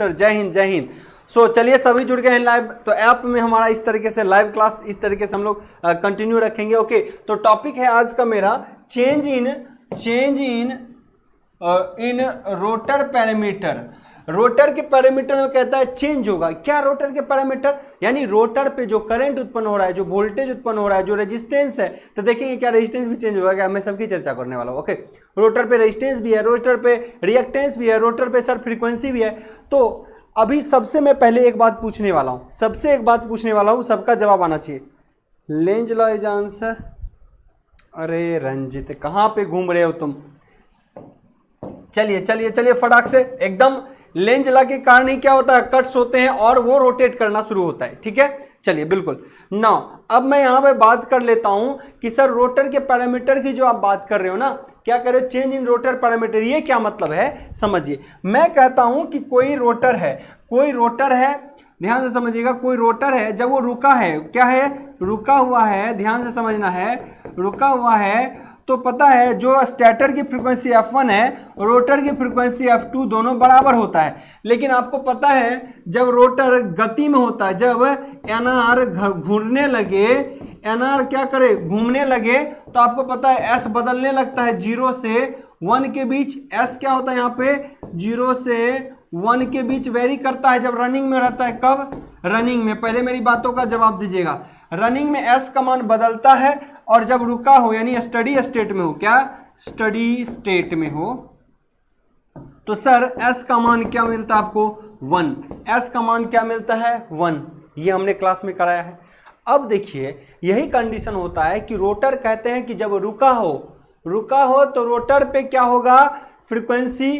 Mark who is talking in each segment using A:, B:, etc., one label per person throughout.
A: Sir जय हिंद जय हिंद। सो चलिए सभी जुड़ गए हैं लाइव। तो ऐप में हमारा इस तरीके से लाइव क्लास इस तरीके से हम लोग कंटिन्यू रखेंगे। ओके, तो टॉपिक है आज का मेरा change in rotor parameter. Rotor के पैरामीटर में कहता है चेंज होगा। क्या रोटर के पैरामीटर? यानी रोटर पे जो करंट उत्पन्न हो रहा है, जो वोल्टेज उत्पन्न हो रहा है, जो रेजिस्टेंस है, तो देखेंगे क्या रेजिस्टेंस भी चेंज होगा क्या? मैं सबकी चर्चा करने वाला हूँ। ओके, रोटर पे रेजिस्टेंस भी है, रोटर पे रिएक्टेंस भी है, रोटर पे सर फ्रीक्वेंसी भी है। तो अभी सबसे मैं पहले एक बात पूछने वाला हूँ, सबका जवाब आना चाहिए। Lenz law is answer. अरे रंजित कहाँ पे घूम रहे हो तुम? चलिए चलिए चलिए फटाक से एकदम। लेंज लॉ के कारण ही क्या होता है, कट्स होते हैं और वो रोटेट करना शुरू होता है। ठीक है, चलिए बिल्कुल। नाउ अब मैं यहां पे बात कर लेता हूं कि सर रोटर के पैरामीटर की जो आप बात कर रहे हो ना, क्या कर रहे हो, चेंज इन रोटर पैरामीटर, ये क्या मतलब है समझिए। मैं कहता हूं कि कोई रोटर है, ध्यान से समझिएगा, कोई रोटर है, जब वो रुका है, क्या है, रुका हुआ है, ध्यान से समझना है, रुका हुआ है, तो पता है जो स्टेटर की फ्रीक्वेंसी F1 है, रोटर की फ्रीक्वेंसी F2 दोनों बराबर होता है। लेकिन आपको पता है जब रोटर गति में होता है, जब NR घूमने लगे, NR क्या करे, घूमने लगे, तो आपको पता है S बदलने लगता है 0 से 1 के बीच। S क्या होता है यहाँ पे, 0 से 1 के बीच वेरी करता है जब रनिंग में रहता है। कब? रनिंग में। पहले मेरी बातों का जवाब दीजिएगा। रनिंग में S का मान बदलता है, और जब रुका हो यानी स्टडी स्टेट में हो, क्या स्टडी स्टेट में हो, तो सर S का मान क्या मिलता है आपको, 1। S का मान क्या मिलता है, 1। ये हमने क्लास में कराया है। अब देखिए यही कंडीशन होता है कि रोटर कहते हैं कि जब रुका हो तो रोटर पे क्या होगा, फ्रीक्वेंसी,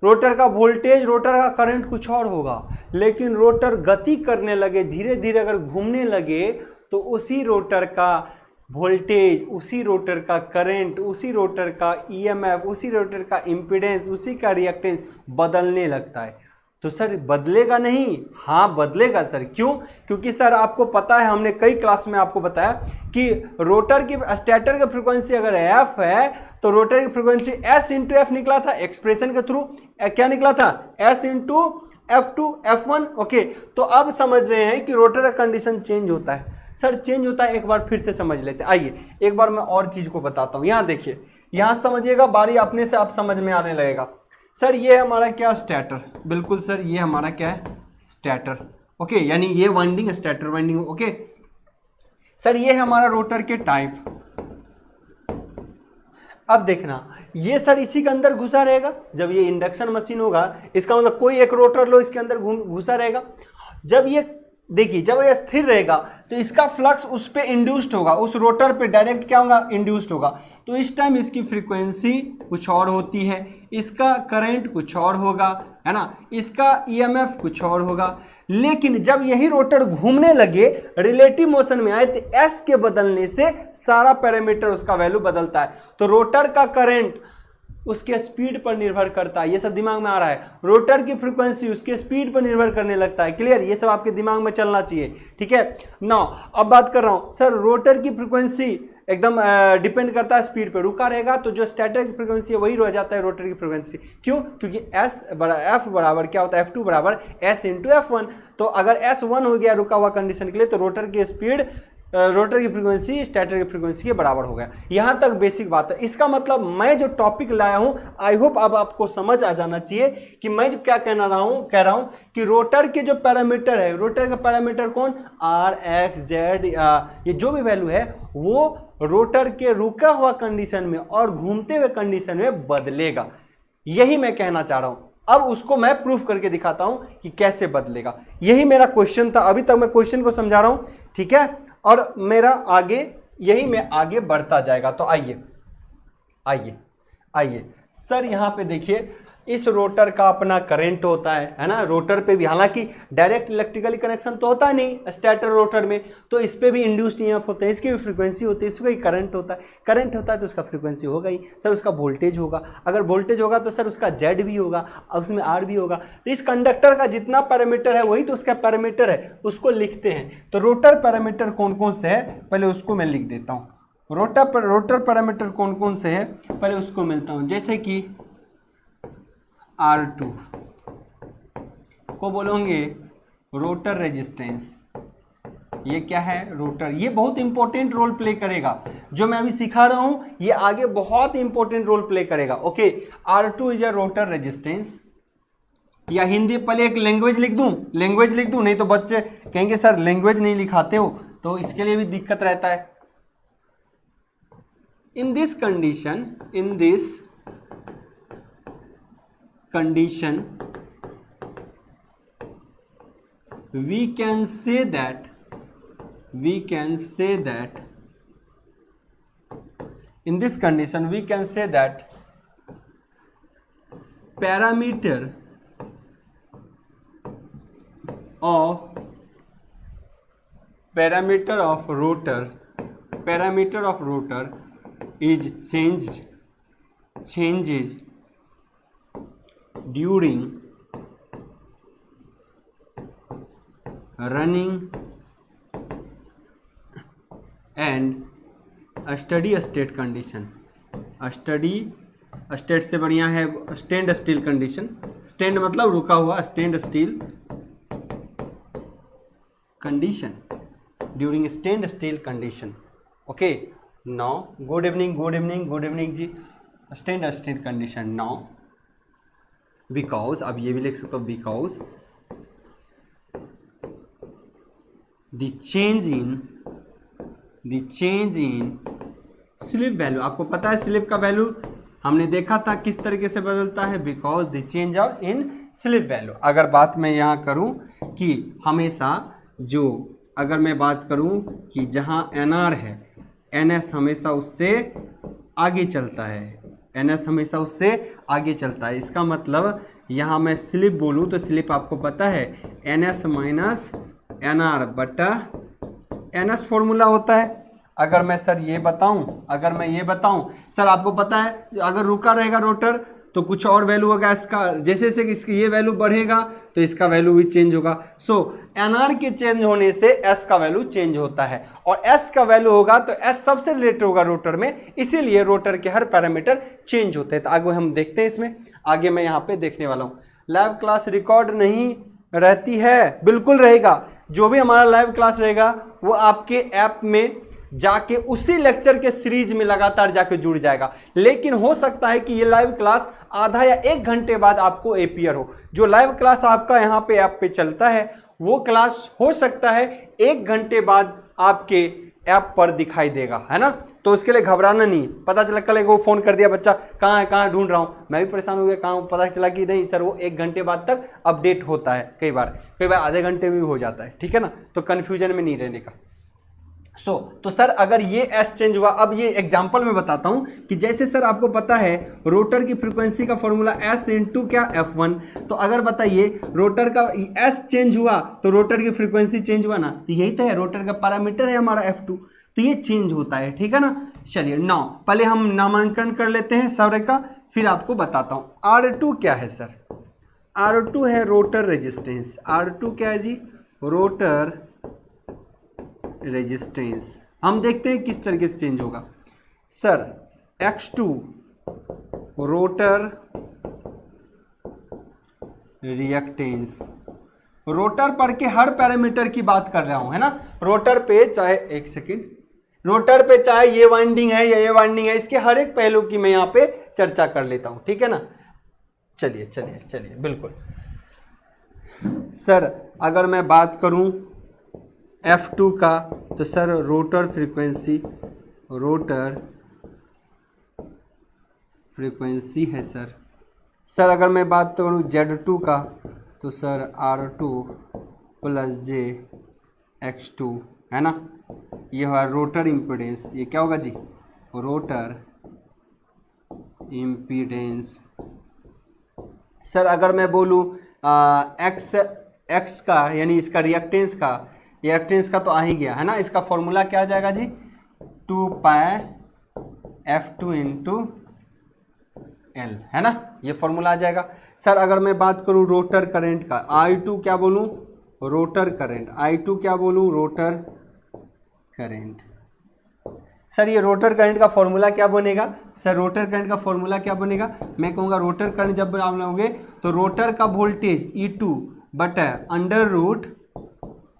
A: रोटर का वोल्टेज, रोटर का करंट कुछ और होगा। लेकिन रोटर गति करने लगे, धीरे धीरे अगर घूमने लगे, तो उसी रोटर का वोल्टेज, उसी रोटर का करंट, उसी रोटर का ईएमएफ, उसी रोटर का इम्पीडेंस, उसी का रिएक्टेंस बदलने लगता है। तो सर बदलेगा नहीं? हाँ बदलेगा सर। क्यों? क्योंकि सर आपको पता है, हमने कई क्लास में आपको बताया कि रोटर की, स्टेटर की फ्रीक्वेंसी अगर एफ है, तो रोटर की फ्रीक्वेंसी S इंटू एफ निकला था एक्सप्रेशन के थ्रू। क्या निकला था, S into F2 F1। Okay, तो अब समझ रहे हैं कि रोटर का कंडीशन चेंज होता है। सर चेंज होता है, एक बार फिर से समझ लेते हैं। आइए एक बार मैं और चीज को बताता हूं। यहां देखिए, यहां समझिएगा, बारी अपने से आप समझ में आने लगेगा। सर ये हमारा क्या, स्टेटर, बिल्कुल सर ये हमारा क्या है, स्टेटर। ओके, यानी ये winding stator winding. Okay sir ये है हमारा रोटर के टाइप। अब देखना, ये सर इसी के अंदर घुसा रहेगा। जब ये इंडक्शन मशीन होगा, इसका मतलब कोई एक रोटर लो, इसके अंदर घुसा रहेगा। जब ये देखिए, जब ये स्थिर रहेगा तो इसका फ्लक्स उस पे इंड्यूस्ड होगा, उस रोटर पे डायरेक्ट क्या होगा, इंड्यूस्ड होगा। तो इस टाइम इसकी फ्रीक्वेंसी कुछ और होती है, इसका करंट कुछ और होगा, है ना, इसका ईएमएफ कुछ और होगा। लेकिन जब यही रोटर घूमने लगे, रिलेटिव मोशन में आए, तो एस के बदलने से सारा पैरामीटर उसका वैल्यू बदलता है। तो रोटर का करंट उसके स्पीड पर निर्भर करता है। ये सब दिमाग में आ रहा है। रोटर की फ्रीक्वेंसी उसके स्पीड पर निर्भर करने लगता है। क्लियर? ये सब आपके दिमाग में चलना चाहिए। ठीक है ना। अब बात कर रहा हूं सर, रोटर की फ्रीक्वेंसी एकदम डिपेंड करता है स्पीड पे। रुका रहेगा तो जो स्टेटर की फ्रीक्वेंसी है वही रह जाता है रोटर की फ्रीक्वेंसी। क्यों? क्योंकि एफ बराबर क्या होता है, F2 बराबर S इंटू F1। तो अगर S1 हो गया रुका हुआ कंडीशन के लिए, तो रोटर की स्पीड, रोटर की फ्रीक्वेंसी स्टेटर की फ्रीक्वेंसी के बराबर हो गया। यहां तक बेसिक बात है। इसका मतलब मैं जो टॉपिक लाया हूं, आई होप अब आपको समझ आ जाना चाहिए कि मैं जो क्या कह रहा हूं कि रोटर के जो पैरामीटर है, रोटर का पैरामीटर कौन, R, X, Z, ये जो भी वैल्यू है वो रोटर के रुका हुआ कंडीशन में और घूमते हुए कंडीशन में बदलेगा। यही मैं कहना चाह रहा हूं। अब उसको मैं प्रूफ करके दिखाता हूं कि कैसे बदलेगा। यही मेरा क्वेश्चन था। अभी तक मैं क्वेश्चन को समझा रहा हूं, ठीक है, और मेरा आगे यही में आगे बढ़ता जाएगा। तो आइए आइए आइए सर, यहां पे देखिए, इस रोटर का अपना करंट होता है ना, रोटर पे भी। हालांकि डायरेक्ट इलेक्ट्रिकली कनेक्शन तो होता नहीं स्टेटर रोटर में, तो इस पे भी इंड्यूस्ड ईएमएफ होते हैं, इसकी भी फ्रीक्वेंसी होती है, इसका भी करंट होता है। करंट होता है तो उसका फ्रीक्वेंसी होगा ही सर, उसका वोल्टेज होगा। अगर वोल्टेज होगा तो सर उसका जेड भी होगा और उसमें आर भी होगा। तो इस कंडक्टर का जितना पैरामीटर है वही तो उसका पैरामीटर है, उसको लिखते हैं। तो रोटर पैरामीटर कौन कौन से है, पहले उसको मैं लिख देता हूँ। रोटर पैरामीटर कौन कौन से है, पहले उसको मिलता हूँ। जैसे कि R2, को बोलोगे रोटर रेजिस्टेंस। ये क्या है? रोटर। ये बहुत इंपॉर्टेंट रोल प्ले करेगा, जो मैं अभी सिखा रहा हूं ये आगे बहुत इंपॉर्टेंट रोल प्ले करेगा। Okay, R2 is a rotor resistance. या हिंदी पहले एक लैंग्वेज लिख दूं, नहीं तो बच्चे कहेंगे सर लैंग्वेज नहीं लिखाते हो, तो इसके लिए भी दिक्कत रहता है। In this condition we can say that in this condition we can say that parameter of rotor is changes during running and steady state condition। Steady state से बढ़िया है स्टैंड स्टिल कंडीशन। स्टैंड मतलब रुका हुआ, standstill condition during standstill condition. Okay, now good evening जी। Standstill condition now because, अब ये भी लिख सकते हो, because the change in slip value. आपको पता है स्लिप का वैल्यू हमने देखा था किस तरीके से बदलता है, because the change of in slip value. अगर बात मैं यहाँ करूँ कि हमेशा जो, अगर मैं बात करूँ कि जहाँ NR है NS हमेशा उससे आगे चलता है, NS हमेशा उससे आगे चलता है। इसका मतलब यहाँ मैं स्लिप बोलूँ तो स्लिप आपको पता है NS माइनस NR बटा NS फॉर्मूला होता है। अगर मैं सर ये बताऊं, सर आपको पता है अगर रुका रहेगा रोटर तो कुछ और वैल्यू होगा इसका, जैसे जैसे इसकी ये वैल्यू बढ़ेगा तो इसका वैल्यू भी चेंज होगा। सो NR के चेंज होने से S का वैल्यू चेंज होता है, और S का वैल्यू होगा तो S सबसे रिलेटेड होगा रोटर में, इसीलिए रोटर के हर पैरामीटर चेंज होते हैं। तो आगे हम देखते हैं इसमें, आगे मैं यहाँ पे देखने वाला हूँ। लाइव क्लास रिकॉर्ड नहीं रहती है, बिल्कुल रहेगा। जो भी हमारा लाइव क्लास रहेगा वो आपके ऐप में जाके उसी लेक्चर के सीरीज में लगातार जाके जुड़ जाएगा। लेकिन हो सकता है कि ये लाइव क्लास आधा या 1 घंटे बाद आपको अपीयर हो। जो लाइव क्लास आपका यहाँ पे ऐप पे चलता है वो क्लास हो सकता है 1 घंटे बाद आपके ऐप पर दिखाई देगा, है ना। तो उसके लिए घबराना नहीं। पता चला कल एक वो फ़ोन कर दिया बच्चा, कहाँ है, कहाँ ढूंढ रहा हूँ, मैं भी परेशान हो गया, कहाँ, पता चला कि नहीं सर वो 1 घंटे बाद तक अपडेट होता है, कई बार आधे घंटे में भी हो जाता है, ठीक है ना। तो कन्फ्यूजन में नहीं रहने का। तो सर अगर ये एस चेंज हुआ, अब ये एग्जांपल में बताता हूं कि जैसे सर आपको पता है रोटर की फ्रीक्वेंसी का फॉर्मूला एस इंटू क्या F1। तो अगर बताइए रोटर का एस चेंज हुआ तो रोटर की फ्रीक्वेंसी चेंज हुआ ना, तो यही तो है, रोटर का पैरामीटर है हमारा F2, तो ये चेंज होता है, ठीक है ना। चलिए नाउ पहले हम नामांकन कर लेते हैं सारे का, फिर आपको बताता हूँ। R2 क्या है सर? R2 है रोटर रेजिस्टेंस। R2 क्या है जी? Rotor resistance. हम देखते हैं किस तरीके से चेंज होगा sir. X2 rotor reactance. Rotor पर के हर पैरामीटर की बात कर रहा हूं, है ना। रोटर पे चाहे, एक सेकेंड, रोटर पे चाहे ये वाइंडिंग है या ये वाइंडिंग है, इसके हर एक पहलू की मैं यहाँ पे चर्चा कर लेता हूं, ठीक है ना। चलिए चलिए चलिए, बिल्कुल सर। अगर मैं बात करूं F2 का, तो सर रोटर फ्रीक्वेंसी है सर। सर अगर मैं बात करूँ Z2 का, तो sir R2 plus J X2, है ना। ये है रोटर इम्पीडेंस। ये क्या होगा जी? Rotor impedance. सर अगर मैं बोलूँ X का, यानी इसका रिएक्टेंस का तो आ ही गया, है ना। इसका फॉर्मूला क्या आ जाएगा जी? 2 पाई F2 इंटू L, है ना, ये फॉर्मूला आ जाएगा। सर अगर मैं बात करूं रोटर करंट का, I2 क्या बोलूं? Rotor current. I2 क्या बोलूं? Rotor current. सर ये रोटर करंट का फॉर्मूला क्या बनेगा? सर रोटर करंट का फॉर्मूला क्या बनेगा? मैं कहूँगा रोटर करंट जब आप लोगे तो रोटर का वोल्टेज E2 बटा अंडर रूट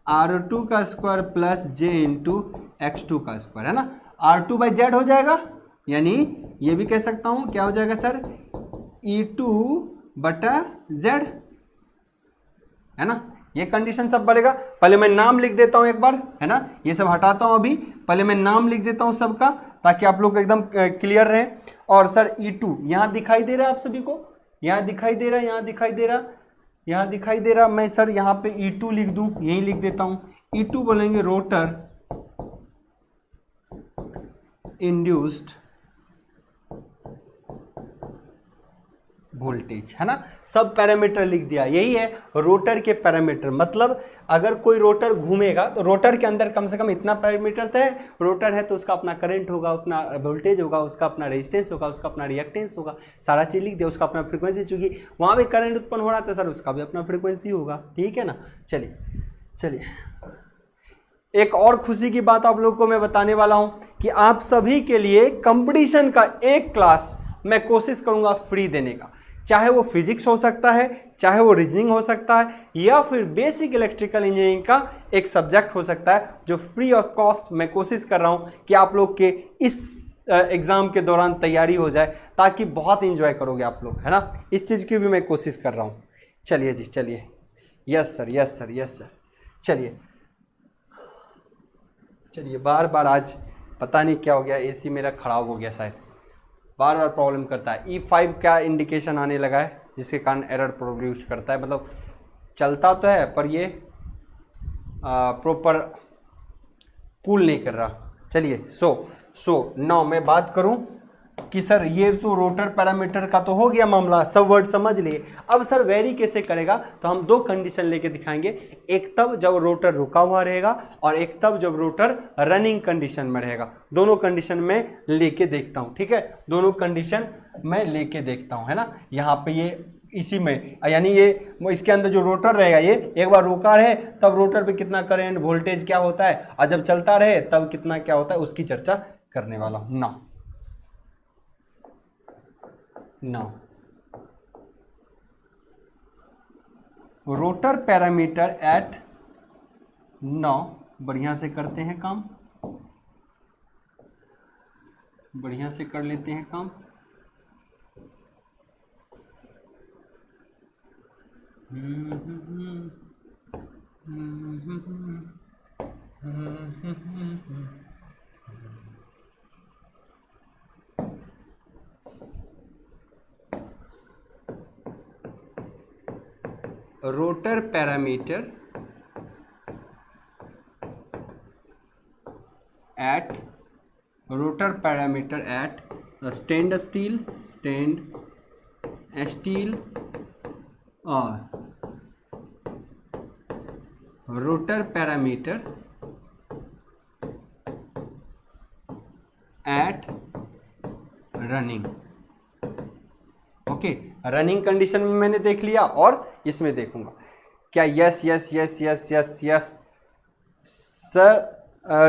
A: R2 का square plus J into x two का स्क्वायर, है ना। R2 बाई जेड हो जाएगा, यानी ये भी कह सकता हूं क्या हो जाएगा सर, E2 बटा जेड, है ना। ये कंडीशन सब बढ़ेगा। पहले मैं नाम लिख देता हूं एक बार, है ना, ये सब हटाता हूं अभी, पहले मैं नाम लिख देता हूं सबका ताकि आप लोग एकदम क्लियर रहे। और सर E2 यहां दिखाई दे रहा है आप सभी को, यहां दिखाई दे रहा है, यहां दिखाई दे रहा, यहां दिखाई दे रहा। मैं सर यहां पे E2 लिख दूं, यही लिख देता हूं। E2 बोलेंगे रोटर इंड्यूस्ड वोल्टेज, है ना। सब पैरामीटर लिख दिया, यही है रोटर के पैरामीटर। मतलब अगर कोई रोटर घूमेगा तो रोटर के अंदर कम से कम इतना पैरामीटर है। रोटर है तो उसका अपना करंट होगा, अपना वोल्टेज होगा, उसका अपना रेजिस्टेंस होगा, उसका अपना रिएक्टेंस होगा, सारा चीज लिख दिया। उसका अपना फ्रीक्वेंसी, चूंकि वहां भी करंट उत्पन्न हो रहा था सर, उसका भी अपना फ्रीक्वेंसी होगा, ठीक है ना। चलिए चलिए, एक और खुशी की बात आप लोग को मैं बताने वाला हूं कि आप सभी के लिए कंपटीशन का एक क्लास मैं कोशिश करूंगा फ्री देने का। चाहे वो फिजिक्स हो सकता है, चाहे वो रीजनिंग हो सकता है, या फिर बेसिक इलेक्ट्रिकल इंजीनियरिंग का एक सब्जेक्ट हो सकता है, जो फ्री ऑफ कॉस्ट मैं कोशिश कर रहा हूं कि आप लोग के इस एग्जाम के दौरान तैयारी हो जाए, ताकि बहुत इंजॉय करोगे आप लोग, है ना। इस चीज़ की भी मैं कोशिश कर रहा हूँ। चलिए जी चलिए, yes sir yes sir yes sir. चलिए चलिए, बार बार आज पता नहीं क्या हो गया, एसी मेरा खराब हो गया शायद, बार बार प्रॉब्लम करता है। E5 का इंडिकेशन आने लगा है, जिसके कारण एरर प्रोड्यूस करता है। मतलब चलता तो है पर ये प्रॉपर कूल नहीं कर रहा। चलिए सो नाउ मैं बात करूं कि सर ये तो रोटर पैरामीटर का तो हो गया मामला, सब वर्ड समझ लिए। अब सर वेरी कैसे करेगा, तो हम दो कंडीशन लेके दिखाएंगे। एक तब जब रोटर रुका हुआ रहेगा, और एक तब जब रोटर रनिंग कंडीशन में रहेगा। दोनों कंडीशन में लेके देखता हूं, ठीक है। दोनों कंडीशन मैं लेके देखता हूं, है ना। यहाँ पे ये इसी में, यानी ये इसके अंदर जो रोटर रहेगा, ये एक बार रुका रहे तब रोटर पे कितना करंट वोल्टेज क्या होता है, और जब चलता रहे तब कितना क्या होता है, उसकी चर्चा करने वाला हूं। नाउ रोटर पैरामीटर एट, बढ़िया से करते हैं काम, बढ़िया से कर लेते हैं काम। Rotor parameter at standstill और rotor parameter at running. Okay, running condition में मैंने देख लिया, और इसमें देखूंगा क्या। Yes yes yes yes yes yes sir,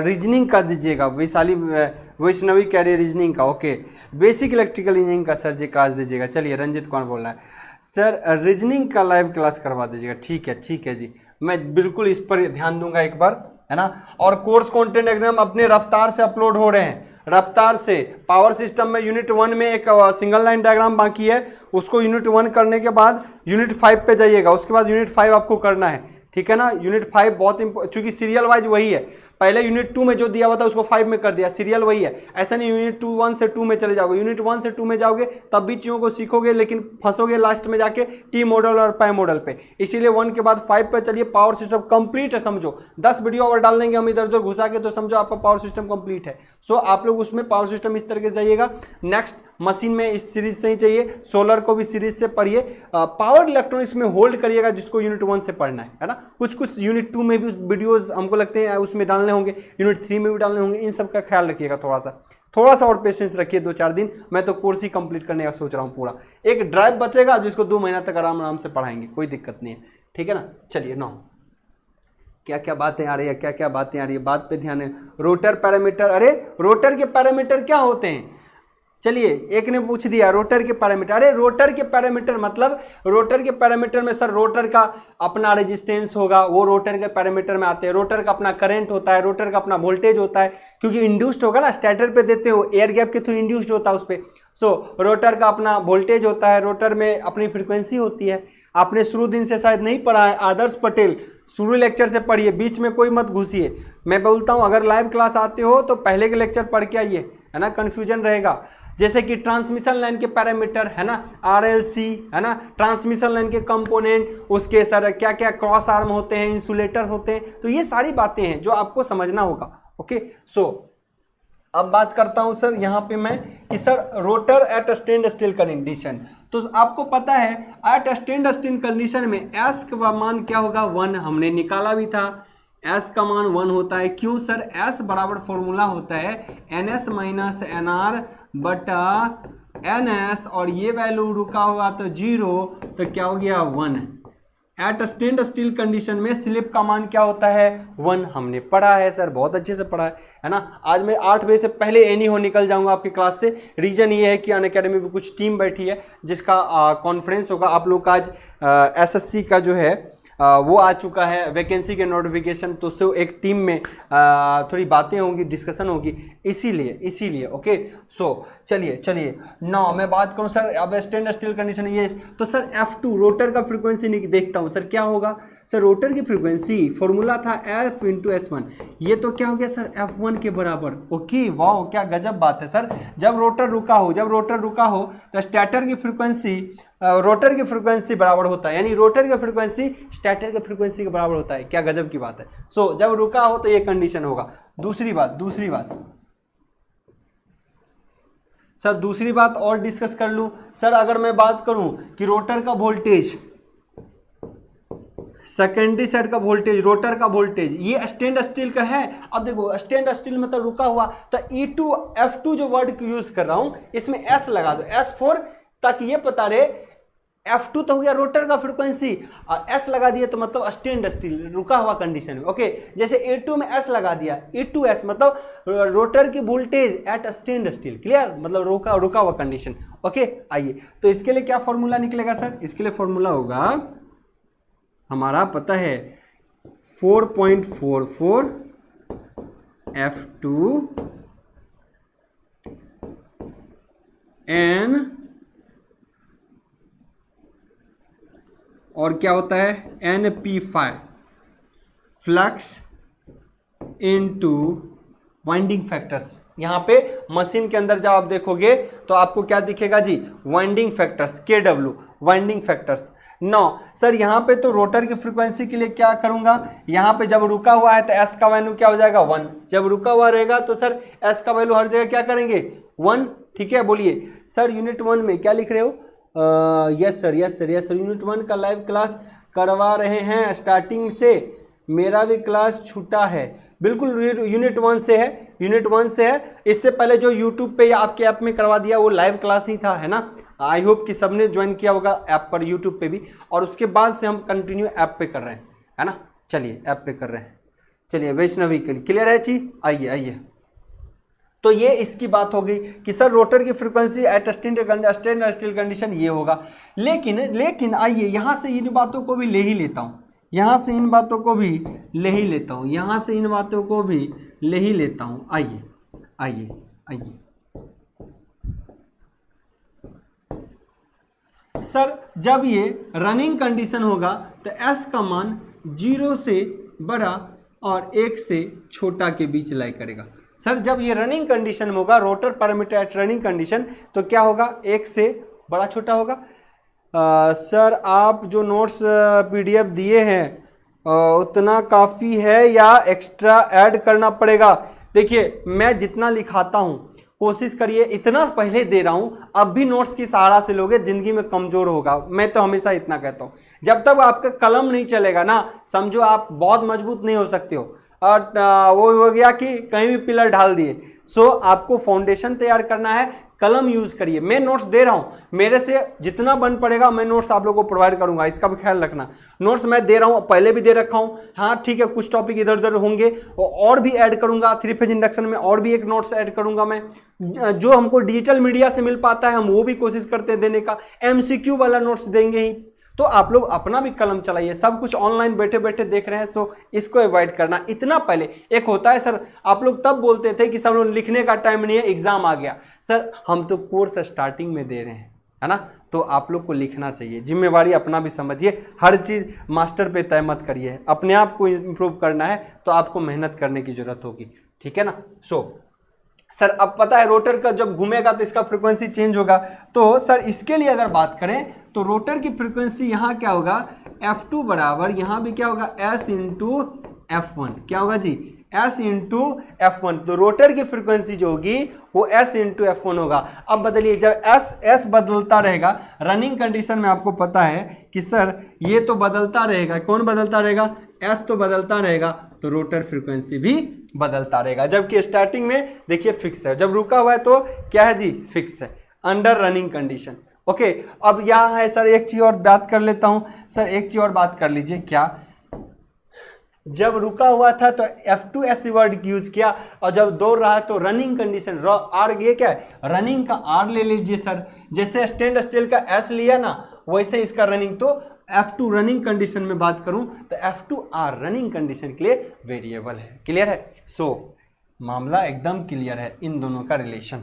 A: reasoning का दीजिएगा। वैष्णवी कह रही है रीजनिंग का। ओके, बेसिक इलेक्ट्रिकल इंजीनियरिंग का सर जी क्लास दीजिएगा। चलिए, रंजित कौन बोल रहा है सर, रीजनिंग का लाइव क्लास करवा दीजिएगा। ठीक है जी, मैं बिल्कुल इस पर ध्यान दूंगा एक बार, है ना। और कोर्स कंटेंट एकदम अपने रफ्तार से अपलोड हो रहे हैं, रफ्तार से। पावर सिस्टम में यूनिट 1 में एक सिंगल लाइन डायग्राम बाकी है, उसको यूनिट 1 करने के बाद यूनिट 5 पे जाइएगा, उसके बाद यूनिट 5 आपको करना है, ठीक है ना। यूनिट 5 बहुत चूंकि सीरियल वाइज वही है, पहले यूनिट 2 में जो दिया हुआ था उसको 5 में कर दिया, सीरियल वही है। ऐसा नहीं यूनिट 1 से 2 में चले जाओगे, यूनिट 1 से 2 में जाओगे तब भी चीज़ों को सीखोगे, लेकिन फंसोगे लास्ट में जाके टी मॉडल और पाई मॉडल पे। इसीलिए 1 के बाद 5 पे चलिए। पावर सिस्टम कंप्लीट है, समझो। 10 वीडियो और डाल देंगे हम इधर उधर घुसा के, तो समझो आपका पावर सिस्टम कंप्लीट है। सो आप लोग उसमें पावर सिस्टम इस तरह से जाइएगा। नेक्स्ट मशीन में इस सीरीज से ही चाहिए, सोलर को भी सीरीज से पढ़िए। पावर इलेक्ट्रॉनिक्स में होल्ड करिएगा, जिसको यूनिट 1 से पढ़ना है ना। कुछ यूनिट 2 में भी वीडियोस हमको लगते हैं उसमें डालने होंगे, यूनिट 3 में भी डालने होंगे। इन सब का ख्याल रखिएगा, थोड़ा सा और पेशेंस रखिए, 2-4 दिन। मैं तो कोर्स ही कंप्लीट करने का सोच रहा हूँ पूरा। एक ड्राइव बचेगा जिसको 2 महीना तक आराम से पढ़ाएंगे, कोई दिक्कत नहीं है, ठीक है ना। चलिए ना, क्या क्या बातें आ रही है, बात पे ध्यान है। रोटर पैरामीटर, अरे रोटर के पैरामीटर क्या होते हैं, चलिए एक ने पूछ दिया रोटर के पैरामीटर। अरे रोटर के पैरामीटर मतलब रोटर के पैरामीटर में सर रोटर का अपना रेजिस्टेंस होगा, वो रोटर के पैरामीटर में आते हैं। रोटर का अपना करंट होता है, रोटर का अपना वोल्टेज होता है, क्योंकि इंड्यूस्ड होगा ना, स्टेटर पे देते हो एयर गैप के थ्रू इंड्यूस्ड होता है उस पर। सो रोटर का अपना वोल्टेज होता है, रोटर में अपनी फ्रीक्वेंसी होती है। आपने शुरू दिन से शायद नहीं पढ़ा है, आदर्श पटेल शुरू लेक्चर से पढ़िए, बीच में कोई मत घुसिए। मैं बोलता हूँ अगर लाइव क्लास आते हो तो पहले के लेक्चर पढ़ के आइए, है ना, कन्फ्यूजन रहेगा। जैसे कि ट्रांसमिशन लाइन के पैरामीटर, है ना, RLC, है ना, ट्रांसमिशन लाइन के कंपोनेंट, उसके सर क्या क्या क्रॉस आर्म होते हैं, इंसुलेटर्स होते हैं, तो ये सारी बातें हैं जो आपको समझना होगा। ओके, सो अब बात करता हूं सर यहाँ पे मैं कि sir rotor at standstill condition. तो आपको पता है एट स्टैंड स्टिल कंडीशन में एस का मान क्या होगा, 1, हमने निकाला भी था। एस का मान 1 होता है। क्यों सर, एस बराबर फॉर्मूला होता है NS माइनस NR बटा NS, और ये वैल्यू रुका हुआ तो 0, तो क्या हो गया 1। एट स्टैंड स्टिल कंडीशन में स्लिप का मान क्या होता है 1, हमने पढ़ा है सर, बहुत अच्छे से पढ़ा है ना। आज मैं 8 बजे से पहले एनी हो निकल जाऊंगा आपकी क्लास से। रीजन ये है कि अनअकैडमी में कुछ टीम बैठी है जिसका कॉन्फ्रेंस होगा। आप लोग का आज SSC का जो है वो आ चुका है, वैकेंसी के नोटिफिकेशन, तो उससे एक टीम में थोड़ी बातें होंगी, डिस्कशन होगी, इसीलिए ओके। सो चलिए नाउ मैं बात करूं सर अब स्टैंड स्टिल कंडीशन ये, तो सर F2 रोटर का फ्रीक्वेंसी देखता हूं सर क्या होगा। सर रोटर की फ्रीक्वेंसी फॉर्मूला था F × S1, ये तो क्या हो गया सर F1 के बराबर। ओके, वाह क्या गजब बात है सर। जब रोटर रुका हो तो स्टेटर की फ्रीक्वेंसी रोटर की फ्रीक्वेंसी बराबर होता है, यानी रोटर की फ्रीक्वेंसी स्टेटर की फ्रीक्वेंसी के बराबर होता है। क्या गजब की बात है। सो जब रुका हो तो ये कंडीशन होगा। दूसरी बात और डिस्कस कर लूं सर। अगर मैं बात करूं कि रोटर का वोल्टेज, सेकेंडरी साइड का वोल्टेज, रोटर का वोल्टेज, ये स्टैंड स्टिल का है। अब देखो स्टैंड स्टिल मतलब रुका हुआ, तो E2 F2 जो वर्ड यूज कर रहा हूं इसमें S लगा दो, S4, ताकि ये पता रहे F2 तो हो गया रोटर का फ्रीक्वेंसी, और S लगा दिया तो मतलब स्टैंड स्टिल रुका हुआ कंडीशन में। ओके, जैसे A2 में S लगा दिया, E2S मतलब रोटर की voltage at stand still, clear, मतलब रुका हुआ कंडीशन। ओके, आइए तो इसके लिए क्या फॉर्मूला निकलेगा सर। इसके लिए फॉर्मूला होगा हमारा, पता है 4.44 F2 N, और क्या होता है NP5 flux into winding factors. यहाँ पे मशीन के अंदर जब आप देखोगे तो आपको क्या दिखेगा जी, winding factors, KW winding factors. No sir यहाँ पे तो रोटर की फ्रीक्वेंसी के लिए क्या करूंगा, यहाँ पे जब रुका हुआ है तो S का वैल्यू क्या हो जाएगा 1, जब रुका हुआ रहेगा तो सर S का वैल्यू हर जगह क्या करेंगे 1। ठीक है, बोलिए सर यूनिट 1 में क्या लिख रहे हो। यस सर यूनिट 1 का लाइव क्लास करवा रहे हैं स्टार्टिंग से, मेरा भी क्लास छूटा है। बिल्कुल यूनिट 1 से है, इससे पहले जो यूट्यूब पे या आपके ऐप में करवा दिया वो लाइव क्लास ही था, है ना। आई होप कि सबने ज्वाइन किया होगा ऐप पर, यूट्यूब पे भी, और उसके बाद से हम कंटिन्यू ऐप पे कर रहे हैं, है ना। चलिए ऐप पे कर रहे हैं। चलिए वैष्णवी के लिए क्लियर है चीज, आइए। तो ये इसकी बात हो गई कि सर रोटर की frequency at standstill condition ये होगा। लेकिन आइए यहाँ से इन बातों को भी ले ही लेता हूँ, यहाँ से इन बातों को भी ले ही लेता हूँ, आइए। सर जब ये रनिंग कंडीशन होगा तो S का मान 0 से बड़ा और 1 से छोटा के बीच लाई करेगा। सर जब ये रनिंग कंडीशन में होगा, rotor parameter at running condition, तो क्या होगा 1 से बड़ा छोटा होगा। सर आप जो नोट्स PDF दिए हैं उतना काफ़ी है या एक्स्ट्रा ऐड करना पड़ेगा। देखिए मैं जितना लिखाता हूँ कोशिश करिए, इतना पहले दे रहा हूं, अब भी नोट्स की सहारा से लोगे जिंदगी में कमजोर होगा। मैं तो हमेशा इतना कहता हूं, जब तक आपका कलम नहीं चलेगा ना, समझो आप बहुत मजबूत नहीं हो सकते हो। और वो हो गया कि कहीं भी पिलर ढाल दिए। सो आपको फाउंडेशन तैयार करना है, कलम यूज करिए। मैं नोट्स दे रहा हूँ, मेरे से जितना बन पड़ेगा मैं नोट्स आप लोगों को प्रोवाइड करूंगा, इसका भी ख्याल रखना। नोट्स मैं दे रहा हूँ, पहले भी दे रखा हूँ, हाँ ठीक है, कुछ टॉपिक इधर उधर होंगे और भी ऐड करूंगा। 3 फेज इंडक्शन में और भी एक नोट्स ऐड करूंगा मैं, जो हमको डिजिटल मीडिया से मिल पाता है हम वो भी कोशिश करते हैं देने का। MCQ वाला नोट्स देंगे ही। तो आप लोग अपना भी कलम चलाइए, सब कुछ ऑनलाइन बैठे बैठे देख रहे हैं, सो इसको अवॉइड करना। इतना पहले एक होता है सर, आप लोग तब बोलते थे कि सब लोग लिखने का टाइम नहीं है, एग्जाम आ गया। सर हम तो कोर्स स्टार्टिंग में दे रहे हैं, है ना, तो आप लोग को लिखना चाहिए। जिम्मेवारी अपना भी समझिए, हर चीज़ मास्टर पे तय मत करिए। अपने आप को इम्प्रूव करना है तो आपको मेहनत करने की जरूरत होगी, ठीक है ना। सर अब पता है रोटर का जब घूमेगा तो इसका फ्रीक्वेंसी चेंज होगा। तो सर इसके लिए अगर बात करें तो रोटर की फ्रीक्वेंसी यहाँ क्या होगा, F2 बराबर यहाँ भी क्या होगा, S इंटू F1। क्या होगा जी, S इंटू F1। तो रोटर की फ्रीक्वेंसी जो होगी वो S इंटू F1 होगा। अब बदलिए, जब S बदलता रहेगा, रनिंग कंडीशन में आपको पता है कि सर ये तो बदलता रहेगा, कौन बदलता रहेगा, S तो बदलता रहेगा, तो रोटर फ्रीक्वेंसी भी बदलता रहेगा। जबकि स्टार्टिंग में देखिए फिक्स है, जब रुका हुआ है तो क्या है जी, फिक्स है, अंडर रनिंग कंडीशन। ओके, अब यहाँ है सर एक चीज और बात कर लेता हूँ। सर एक चीज और बात कर लीजिए, क्या जब रुका हुआ था तो F2S वर्ड यूज किया, और जब दौड़ रहा है तो रनिंग कंडीशन आर, ये क्या है, रनिंग का आर ले लीजिए सर। जैसे स्टैंड स्टिल का S लिया ना, वैसे इसका रनिंग। तो F2 रनिंग कंडीशन में बात करूं तो F2R रनिंग कंडीशन के लिए वेरिएबल है। क्लियर है। मामला एकदम क्लियर है, इन दोनों का रिलेशन।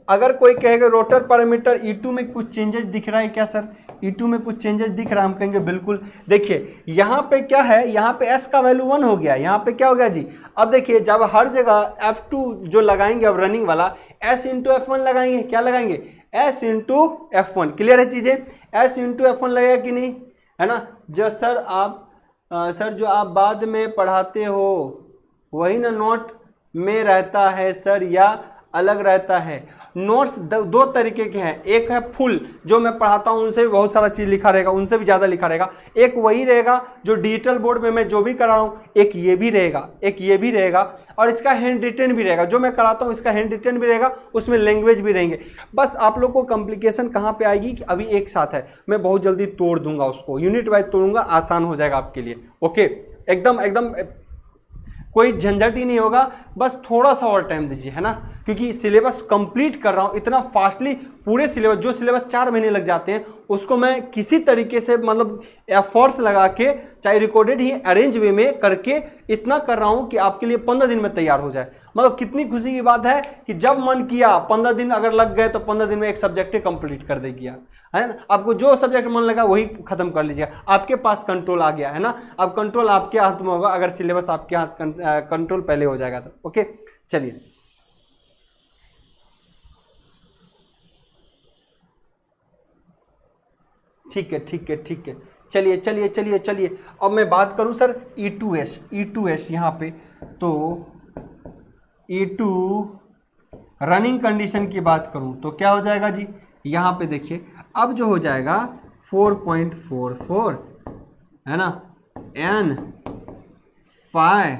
A: अगर कोई कहेगा रोटर पैरामीटर E2 में कुछ चेंजेस दिख रहा है क्या सर, E2 में कुछ चेंजेस दिख रहा है, हम कहेंगे बिल्कुल। देखिए यहाँ पे क्या है, यहाँ पे S का वैल्यू 1 हो गया, यहाँ पे क्या हो गया जी। अब देखिए जब हर जगह F2 जो लगाएंगे, अब रनिंग वाला S इंटू F1 लगाएंगे, क्या लगाएंगे, S इंटू F1। क्लियर है चीजें, S इंटू F1 लगेगा कि नहीं, है ना। जो सर आप सर जो आप बाद में पढ़ाते हो वही ना नोट में रहता है सर, या अलग रहता है। नोट्स दो तरीके के हैं, एक है फुल जो मैं पढ़ाता हूं उनसे भी बहुत सारा चीज लिखा रहेगा, उनसे भी ज्यादा लिखा रहेगा। एक वही रहेगा जो डिजिटल बोर्ड में मैं जो भी करा रहा हूं, एक ये भी रहेगा, एक ये भी रहेगा, और इसका हैंड रिटन भी रहेगा। जो मैं कराता हूं इसका हैंड रिटन भी रहेगा, उसमें लैंग्वेज भी रहेंगे। बस आप लोग को कॉम्प्लिकेशन कहाँ पे आएगी कि अभी एक साथ है, मैं बहुत जल्दी तोड़ दूंगा उसको, यूनिट वाइज तोड़ूंगा, आसान हो जाएगा आपके लिए। ओके, एकदम एकदम कोई झंझट ही नहीं होगा, बस थोड़ा सा और टाइम दीजिए, है ना, क्योंकि सिलेबस कंप्लीट कर रहा हूं इतना फास्टली। पूरे सिलेबस, जो सिलेबस 4 महीने लग जाते हैं उसको मैं किसी तरीके से मतलब एफर्ट्स लगा के, चाहे रिकॉर्डेड ही अरेंज वे में करके इतना कर रहा हूं कि आपके लिए 15 दिन में तैयार हो जाए। मतलब कितनी खुशी की बात है कि जब मन किया 15 दिन अगर लग गए तो 15 दिन में एक सब्जेक्ट कंप्लीट कर देगी, है ना। आपको जो सब्जेक्ट मन लगा वही खत्म कर लीजिएगा, आपके पास कंट्रोल आ गया, है ना। अब कंट्रोल आपके हाथ में होगा अगर सिलेबस आपके हाथ कंट्रोल पहले हो जाएगा तो। ओके चलिए, ठीक है ठीक है ठीक है, चलिए चलिए चलिए चलिए। अब मैं बात करूं सर E2S यहाँ पे, तो E2 रनिंग कंडीशन की बात करूं तो क्या हो जाएगा जी, यहाँ पे देखिए अब जो हो जाएगा 4.44, है ना, N5।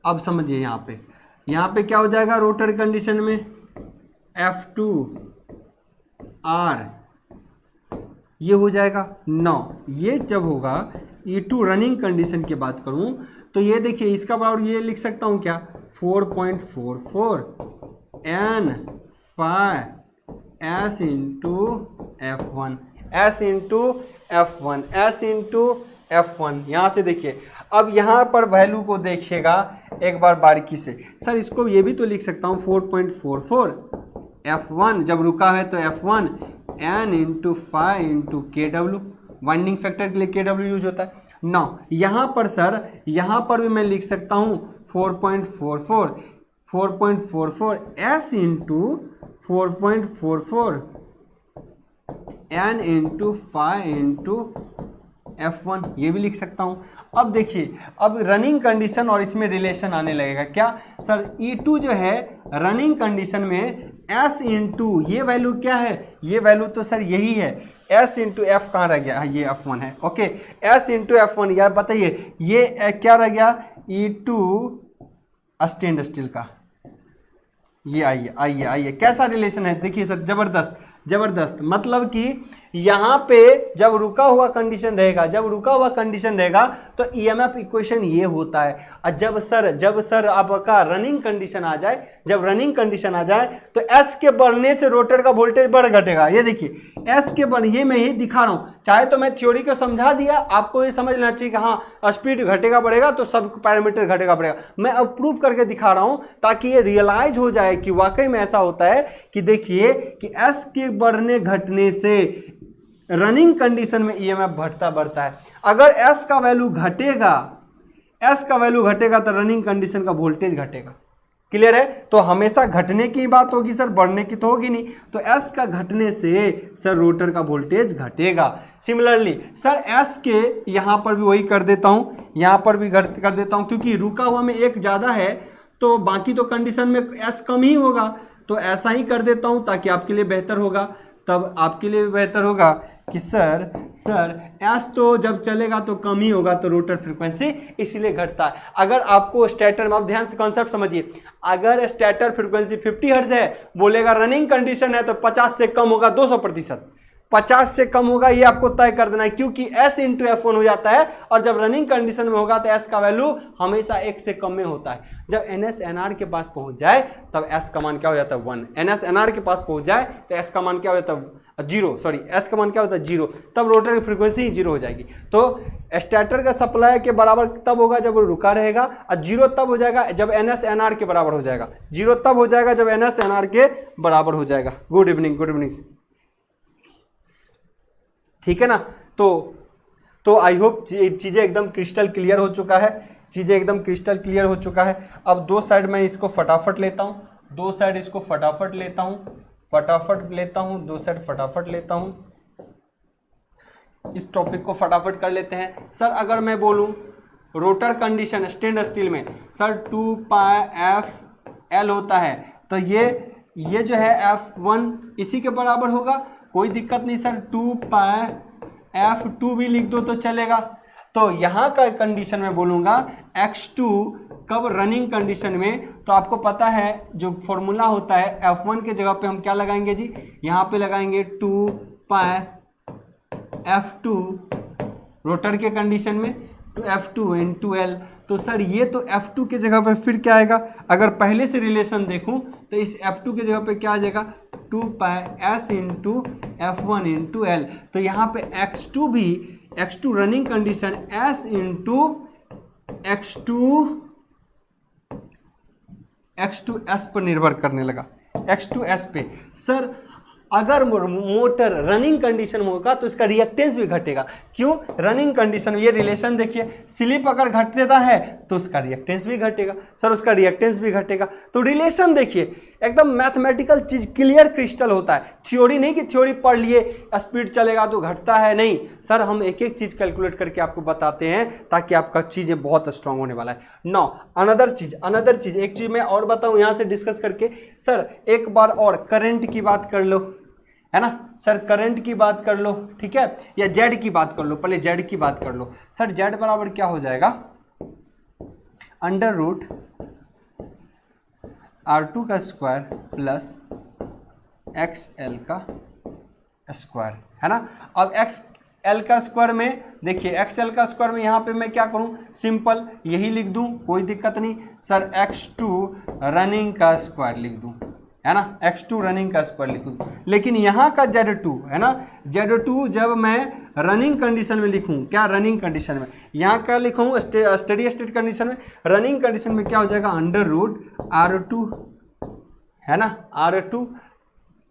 A: अब समझिए यहाँ पे क्या हो जाएगा रोटर कंडीशन में, F2R ये हो जाएगा 9। ये जब होगा E2 रनिंग कंडीशन की बात करूं तो ये देखिए इसका बराबर ये लिख सकता हूं क्या, 4.44 N5 S into F1, S into F1, S into F1। यहाँ से देखिए, अब यहाँ पर वैल्यू को देखिएगा एक बार बारीकी से। सर इसको ये भी तो लिख सकता हूँ 4.44 F1, जब रुका है तो F1 N into 5 into KW, winding factor के लिए KW यूज होता है। नाउ यहाँ पर सर, यहाँ पर भी मैं लिख सकता हूँ 4.44 S into 4.44 N into 5 into F1, ये भी लिख सकता हूँ। अब देखिए, अब रनिंग कंडीशन और इसमें रिलेशन आने लगेगा क्या सर, E2 जो है रनिंग कंडीशन में S इंटू ये वैल्यू क्या है, ये वैल्यू तो सर यही है, S इंटू F कहाँ रह गया, ये F1 है। ओके, S इंटू F1, यार बताइए ये क्या रह गया, E2 स्टैंड स्टिल का, ये आइए आइए आइए, कैसा रिलेशन है देखिए सर, जबरदस्त जबरदस्त। मतलब कि यहाँ पे जब रुका हुआ कंडीशन रहेगा, जब रुका हुआ कंडीशन रहेगा तो ईएमएफ इक्वेशन ये होता है। और जब सर आपका रनिंग कंडीशन आ जाए, जब रनिंग कंडीशन आ जाए तो एस के बढ़ने से रोटर का वोल्टेज बढ़ घटेगा। ये देखिए एस के बढ़, ये मैं ही दिखा रहा हूँ, चाहे तो मैं थ्योरी को समझा दिया, आपको ये समझ लेना चाहिए कि हाँ स्पीड घटेगा बढ़ेगा तो सब पैरामीटर घटेगा बढ़ेगा। मैं अब प्रूव करके दिखा रहा हूँ ताकि ये रियलाइज हो जाए कि वाकई में ऐसा होता है कि देखिए कि एस के बढ़ने घटने से रनिंग कंडीशन में ईएमएफ बढ़ता है। अगर एस का वैल्यू घटेगा, एस का वैल्यू घटेगा तो रनिंग कंडीशन का वोल्टेज घटेगा। क्लियर है? तो हमेशा घटने की बात होगी सर, बढ़ने की तो होगी नहीं। तो एस का घटने से सर रोटर का वोल्टेज घटेगा। सिमिलरली सर एस के यहां पर भी वही कर देता हूं, यहां पर भी कर देता हूं, क्योंकि रुका हुआ में एक ज्यादा है तो बाकी तो कंडीशन में एस कम ही होगा, तो ऐसा ही कर देता हूं ताकि आपके लिए बेहतर होगा। तब आपके लिए बेहतर होगा कि सर एस तो जब चलेगा तो कम ही होगा, तो रोटर फ्रीक्वेंसी इसलिए घटता है। अगर आपको स्टेटर में, आप ध्यान से कॉन्सेप्ट समझिए, अगर स्टेटर फ्रीक्वेंसी 50 हर्ट्ज है, बोलेगा रनिंग कंडीशन है तो 50 से कम होगा 200%, 50 से कम होगा ये आपको तय कर देना है, क्योंकि S इंटू F1 हो जाता है। और जब रनिंग कंडीशन में होगा तो S का वैल्यू हमेशा 1 से कम में होता है। जब NS NR के पास पहुंच जाए तब S का मान क्या हो जाता है 1, NS NR के पास पहुंच जाए तो S का मान क्या हो जाता है 0, सॉरी S का मान क्या होता है 0, तब रोटर की फ्रीक्वेंसी 0 हो जाएगी। तो स्टार्टर का सप्लाई के बराबर तब होगा जब वो रुका रहेगा, और 0 तब हो जाएगा जब NS NR के बराबर हो जाएगा, 0 तब हो जाएगा जब NS NR के बराबर हो जाएगा। गुड इवनिंग, गुड इवनिंग, ठीक है ना। तो आई होप चीज़ें एकदम क्रिस्टल क्लियर हो चुका है, चीज़ें एकदम क्रिस्टल क्लियर हो चुका है। अब दो साइड मैं इसको फटाफट लेता हूँ, दो साइड इसको फटाफट लेता हूँ, दो साइड फटाफट लेता हूँ, इस टॉपिक को फटाफट कर लेते हैं। सर अगर मैं बोलूँ रोटर कंडीशन स्टेनलेस स्टील में सर 2πf L होता है, तो ये जो है F1 इसी के बराबर होगा, कोई दिक्कत नहीं सर, 2πf2 भी लिख दो तो चलेगा। तो यहाँ का कंडीशन में बोलूँगा x2 कब रनिंग कंडीशन में, तो आपको पता है जो फॉर्मूला होता है F1 के जगह पे हम क्या लगाएंगे जी, यहाँ पे लगाएंगे 2πf2 रोटर के कंडीशन में, तो F2 into L। तो सर ये तो F2 के जगह पे फिर क्या आएगा, अगर पहले से रिलेशन देखूं तो इस F2 के जगह पे क्या आ जाएगा 2πs into F1 into L। तो यहाँ पे x2 running condition S into x2s पर निर्भर करने लगा, x2s पे। सर अगर मोटर रनिंग कंडीशन में होगा तो इसका रिएक्टेंस भी घटेगा। क्यों? रनिंग कंडीशन, ये रिलेशन देखिए, स्लिप अगर घट देता है तो उसका रिएक्टेंस भी घटेगा, सर उसका रिएक्टेंस भी घटेगा। तो रिलेशन देखिए एकदम मैथमेटिकल चीज, क्लियर क्रिस्टल होता है। थ्योरी नहीं कि थ्योरी पढ़ लिए स्पीड चलेगा तो घटता है, नहीं सर, हम एक एक चीज कैलकुलेट करके आपको बताते हैं ताकि आपका चीजें बहुत स्ट्रांग होने वाला है। नाउ अनदर चीज, एक चीज मैं और बताऊं यहाँ से डिस्कस करके। सर एक बार और करंट की बात कर लो, है ना सर, करंट की बात कर लो, ठीक है, या जेड की बात कर लो, पहले जेड की बात कर लो। सर जेड बराबर क्या हो जाएगा, अंडर रूट R2 का स्क्वायर प्लस XL का स्क्वायर, है ना। अब XL का स्क्वायर में देखिए, XL का स्क्वायर में यहाँ पे मैं क्या करूँ, सिंपल यही लिख दूँ, कोई दिक्कत नहीं सर, X2 रनिंग का स्क्वायर लिख दूँ, है ना, X2 रनिंग का स्क्वायर लिख दूँ। लेकिन यहाँ का Z2 है ना, Z2 जब मैं रनिंग कंडीशन में लिखूँ, क्या रनिंग कंडीशन में, यहाँ क्या लिखूँ स्टेडी स्टेट कंडीशन में, रनिंग कंडीशन में क्या हो जाएगा अंडर रूट R2, है ना, R2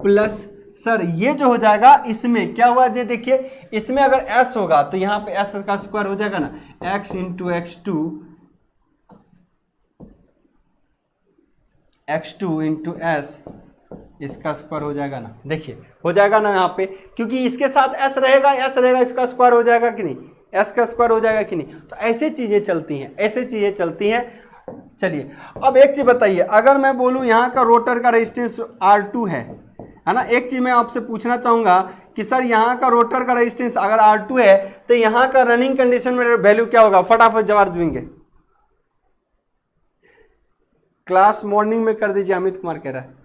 A: प्लस सर ये जो हो जाएगा, इसमें क्या हुआ जी देखिए, इसमें अगर S होगा तो यहाँ पे S का स्क्वायर हो जाएगा ना, X into X2 into S, इसका स्क्वायर हो जाएगा ना, देखिए हो जाएगा ना यहाँ पे, क्योंकि इसके साथ S रहेगा, इसका स्क्वायर हो जाएगा कि नहीं, S का स्क्वायर हो जाएगा कि नहीं। तो ऐसे चीज़ें चलती हैं, चलिए अब एक चीज़ बताइए, अगर मैं बोलूँ यहाँ का रोटर का रेजिस्टेंस R2 है ना, एक चीज़ मैं आपसे पूछना चाहूँगा कि सर यहाँ का रोटर का रेजिस्टेंस अगर R2 है तो यहाँ का रनिंग कंडीशन में वैल्यू क्या होगा, फटाफट जवाब देंगे। क्लास मॉर्निंग में कर दीजिए, अमित कुमार कह रहा है।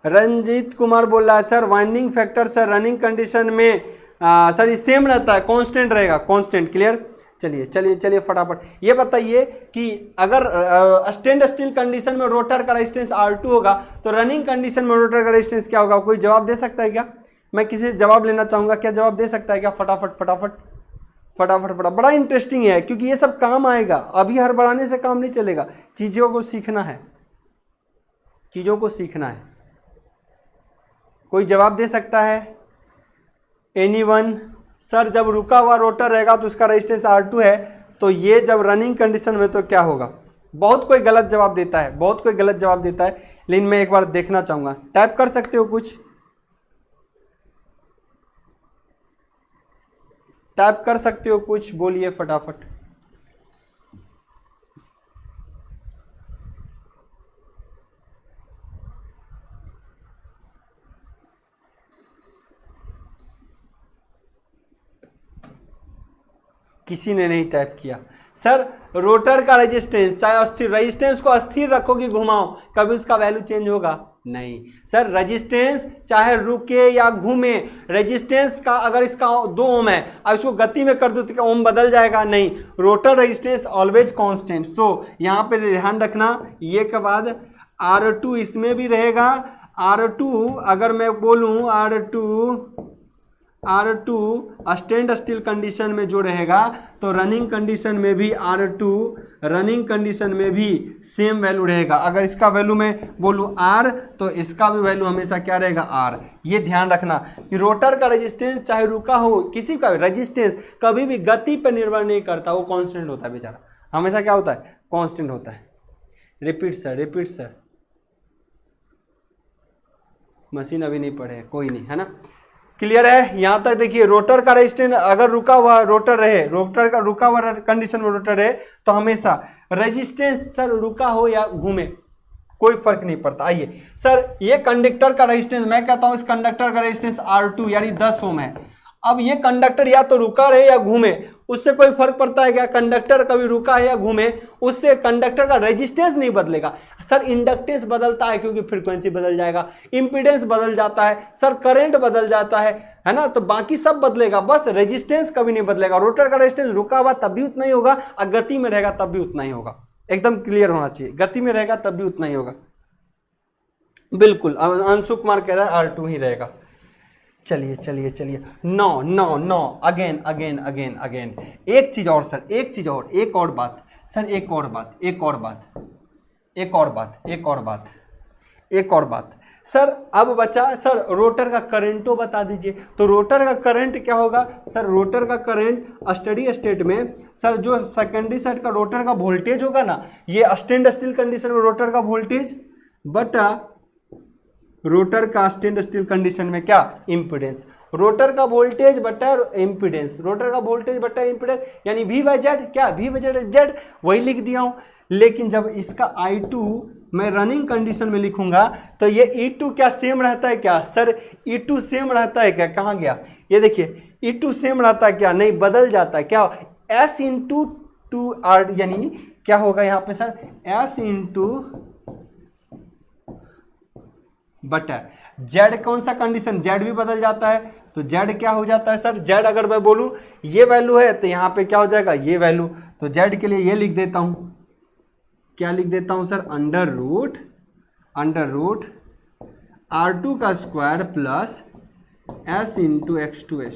A: रंजीत कुमार बोल रहा है sir winding factor sir running condition में सर ये सेम रहता है, कांस्टेंट रहेगा, कांस्टेंट। क्लियर? चलिए चलिए चलिए फटाफट ये बताइए कि अगर स्टैंड स्टिल कंडीशन में रोटर का रेजिस्टेंस R2 होगा तो रनिंग कंडीशन में रोटर का रेजिस्टेंस क्या होगा? कोई जवाब दे सकता है क्या? मैं किसी से जवाब लेना चाहूंगा, क्या जवाब दे सकता है क्या? फटाफट फटाफट फटाफट फटाफट। बड़ा इंटरेस्टिंग है क्योंकि ये सब काम आएगा, अभी हड़बड़ाने से काम नहीं चलेगा, चीज़ों को सीखना है, चीज़ों को सीखना है। कोई जवाब दे सकता है? एनीवन? सर जब रुका हुआ रोटर रहेगा तो उसका रेजिस्टेंस R2 है, तो ये जब रनिंग कंडीशन में तो क्या होगा? बहुत कोई गलत जवाब देता है, बहुत कोई गलत जवाब देता है, लेकिन मैं एक बार देखना चाहूँगा। टाइप कर सकते हो कुछ? टाइप कर सकते हो कुछ? बोलिए फटाफट। किसी ने नहीं टाइप किया। सर रोटर का रेजिस्टेंस, चाहे अस्थिर, रेजिस्टेंस को अस्थिर रखोगे घुमाओ, कभी उसका वैल्यू चेंज होगा? नहीं। सर रेजिस्टेंस चाहे रुके या घूमे, रेजिस्टेंस का अगर इसका 2 ओम है, अब इसको गति में कर दो तो क्या ओम बदल जाएगा? नहीं। Rotor resistance always constant. So यहाँ पे ध्यान रखना, ये के बाद R2 इसमें भी रहेगा। R2 अगर मैं बोलूँ R2 स्टैंड स्टिल कंडीशन में जो रहेगा तो रनिंग कंडीशन में भी R2 रनिंग कंडीशन में भी सेम वैल्यू रहेगा। अगर इसका वैल्यू मैं बोलूँ R तो इसका भी वैल्यू हमेशा क्या रहेगा? R। ये ध्यान रखना कि रोटर का रेजिस्टेंस चाहे रुका हो, किसी का रेजिस्टेंस कभी भी गति पर निर्भर नहीं करता, वो कांस्टेंट होता है बेचारा, हमेशा क्या होता है? कांस्टेंट होता है। Repeat sir, repeat sir. Machine अभी नहीं पढ़े, कोई नहीं, है ना? क्लियर है? यहां तक देखिए, रोटर का रेजिस्टेंस अगर रुका हुआ रोटर रहे, रोटर का रुका हुआ कंडीशन में रोटर रहे तो हमेशा रेजिस्टेंस सर रुका हो या घूमे कोई फर्क नहीं पड़ता। आइए सर, ये कंडक्टर का रेजिस्टेंस, मैं कहता हूं इस कंडक्टर का रेजिस्टेंस R2 यानी 10 ओम है। अब ये कंडक्टर या तो रुका रहे या घूमे, उससे कोई फर्क पड़ता है क्या? कंडक्टर कभी रुका है या घूमे, उससे कंडक्टर का रेजिस्टेंस नहीं बदलेगा। सर इंडक्टेंस बदलता है क्योंकि फ्रीक्वेंसी बदल जाएगा, इंपीडेंस बदल जाता है, सर करंट बदल जाता है ना? तो बाकी सब बदलेगा, बस रेजिस्टेंस कभी नहीं बदलेगा। रोटर का रेजिस्टेंस रुका हुआ तब भी उतना ही होगा और गति में रहेगा तब भी उतना ही होगा। एकदम क्लियर होना चाहिए, गति में रहेगा तब भी उतना ही होगा। बिल्कुल, अंशु कुमार कह रहा है R2 ही रहेगा। चलिए चलिए चलिए, no again again again again. एक चीज और सर, एक चीज और, एक और बात सर, एक और बात, एक और बात, एक और बात, एक और बात, एक और बात सर। अब बचा सर रोटर का करंटो बता दीजिए। तो रोटर का करंट क्या होगा? सर रोटर का करंट स्टडी स्टेट में सर जो सेकेंडरी साइड का रोटर का वोल्टेज होगा ना, ये स्टैंड स्टिल कंडीशन में रोटर का वोल्टेज बटा रोटर का स्टैंड स्टिल कंडीशन में क्या? इम्पीडेंस। रोटर का वोल्टेज बटा इम्पीडेंस, रोटर का वोल्टेज बटा इम्पीडेंस, यानी V/Z क्या? V/Z वही लिख दिया हूं। लेकिन जब इसका I2 मैं रनिंग कंडीशन में लिखूंगा तो ये E2 क्या सेम रहता है क्या? सर E2 सेम रहता है क्या? कहाँ गया? ये देखिए E2 सेम रहता है क्या? नहीं, बदल जाता है क्या? S इंटू 2R, यानी क्या होगा यहाँ पे सर? S इंटू बटा Z। कौन सा कंडीशन? Z भी बदल जाता है, तो Z क्या हो जाता है सर? Z अगर मैं बोलूं ये वैल्यू है तो यहाँ पे क्या हो जाएगा? ये वैल्यू। तो Z के लिए ये लिख देता हूं, क्या लिख देता हूं सर? अंडर रूट R2 का square plus S into X2S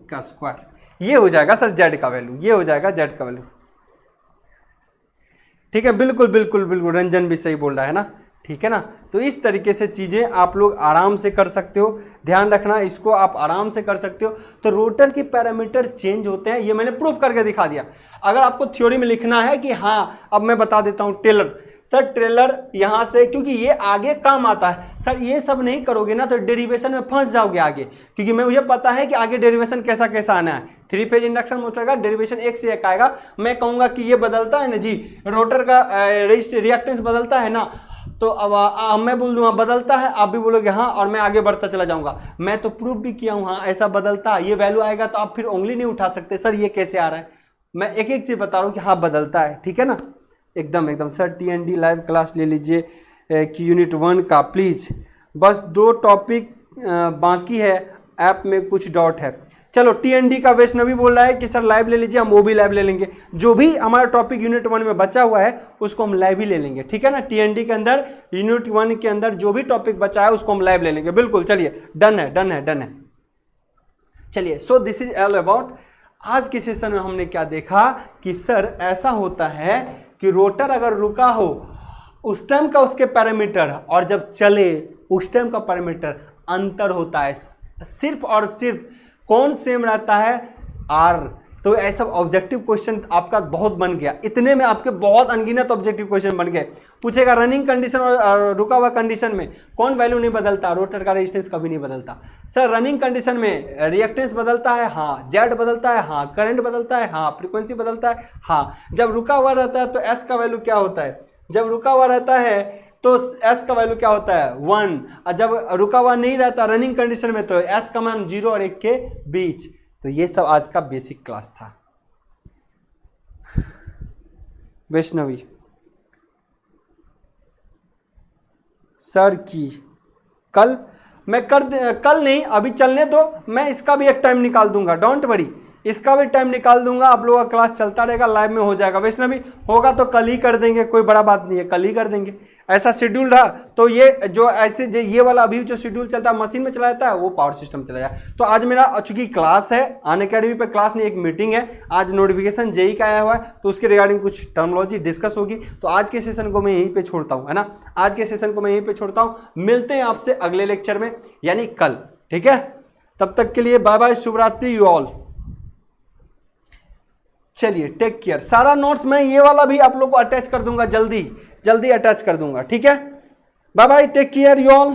A: का स्क्वायर। ये हो जाएगा सर Z का वैल्यू, ये हो जाएगा Z का वैल्यू। ठीक है, बिल्कुल बिल्कुल बिल्कुल, रंजन भी सही बोल रहा है ना? ठीक है ना? तो इस तरीके से चीज़ें आप लोग आराम से कर सकते हो, ध्यान रखना, इसको आप आराम से कर सकते हो। तो रोटर के पैरामीटर चेंज होते हैं, ये मैंने प्रूफ करके दिखा दिया। अगर आपको थ्योरी में लिखना है कि हाँ, अब मैं बता देता हूँ टेलर। सर ट्रेलर यहाँ से, क्योंकि ये आगे काम आता है सर, ये सब नहीं करोगे ना तो डेरिवेशन में फंस जाओगे आगे, क्योंकि मुझे पता है कि आगे डेरिवेशन कैसा कैसा आना है। 3 फेज इंडक्शन मोटर का डेरिवेशन 1 से 1 आएगा। मैं कहूँगा कि ये बदलता है ना जी, रोटर का रिएक्टेंस बदलता है ना, तो अब मैं बोल दूंगा बदलता है, आप भी बोलोगे हाँ, और मैं आगे बढ़ता चला जाऊंगा। मैं तो प्रूफ भी किया हूँ हाँ ऐसा बदलता है, ये वैल्यू आएगा तो आप फिर उंगली नहीं उठा सकते सर ये कैसे आ रहा है। मैं एक एक चीज बता रहा हूँ कि हाँ बदलता है, ठीक है ना। एकदम एकदम सर TND लाइव क्लास ले लीजिए कि यूनिट 1 का प्लीज, बस 2 टॉपिक बाकी है, ऐप में कुछ डाउट है। चलो TND का वैष्णवी बोल रहा है कि सर लाइव ले लीजिए, हम वो भी लाइव ले लेंगे, जो भी हमारा टॉपिक यूनिट 1 में बचा हुआ है उसको हम लाइव ही ले लेंगे, ठीक है ना। TND के अंदर यूनिट 1 के अंदर जो भी टॉपिक बचा है उसको हम लाइव ले लेंगे, बिल्कुल। चलिए डन है डन है डन है। चलिए so this is all about. आज के सेशन में हमने क्या देखा कि सर ऐसा होता है कि रोटर अगर रुका हो उस टाइम का उसके पैरामीटर और जब चले उस टाइम का पैरामीटर अंतर होता है, सिर्फ और सिर्फ कौन सेम रहता है, आर। तो ऐसा ऑब्जेक्टिव क्वेश्चन आपका बहुत बन गया, इतने में आपके बहुत अनगिनत ऑब्जेक्टिव क्वेश्चन बन गए। पूछेगा रनिंग कंडीशन और रुका हुआ कंडीशन में कौन वैल्यू नहीं बदलता, रोटर का रेजिस्टेंस कभी नहीं बदलता। सर रनिंग कंडीशन में रिएक्टेंस बदलता है, हाँ। जेड बदलता है, हाँ। करंट बदलता है, हाँ। फ्रीक्वेंसी बदलता है, हाँ। जब रुका हुआ रहता है तो एस का वैल्यू क्या होता है, जब रुका हुआ रहता है तो एस का वैल्यू क्या होता है 1, और जब रुका हुआ नहीं रहता रनिंग कंडीशन में तो एस का मान 0 और 1 के बीच। तो ये सब आज का बेसिक क्लास था। वैष्णवी सर की कल मैं कल नहीं, अभी चलने दो, मैं इसका भी एक टाइम निकाल दूंगा, डोंट वरी, इसका भी टाइम निकाल दूंगा। आप लोगों का क्लास चलता रहेगा, लाइव में हो जाएगा। वैष्णवी होगा तो कल ही कर देंगे, कोई बड़ा बात नहीं है, कल ही कर देंगे। ऐसा शेड्यूल रहा तो ये जो ऐसे जो ये वाला अभी जो शेड्यूल चलता है मशीन में चला जाता है वो पावर सिस्टम चला जाए। तो आज मेरा चूंकि क्लास है, अनअकैडमी पे क्लास नहीं एक मीटिंग है, आज नोटिफिकेशन जेई का आया हुआ है तो उसके रिगार्डिंग कुछ टर्मोलॉजी डिस्कस होगी। तो आज के सेशन को मैं यहीं पे छोड़ता हूँ, है ना। आज के सेशन को मैं यहीं पे छोड़ता हूँ, मिलते हैं आपसे अगले लेक्चर में यानी कल, ठीक है। तब तक के लिए बाय बाय, शुभ रात्रि यू ऑल। चलिए टेक केयर। सारा नोट्स मैं ये वाला भी आप लोग को अटैच कर दूंगा, जल्दी जल्दी अटैच कर दूंगा, ठीक है। Bye bye, take care you all.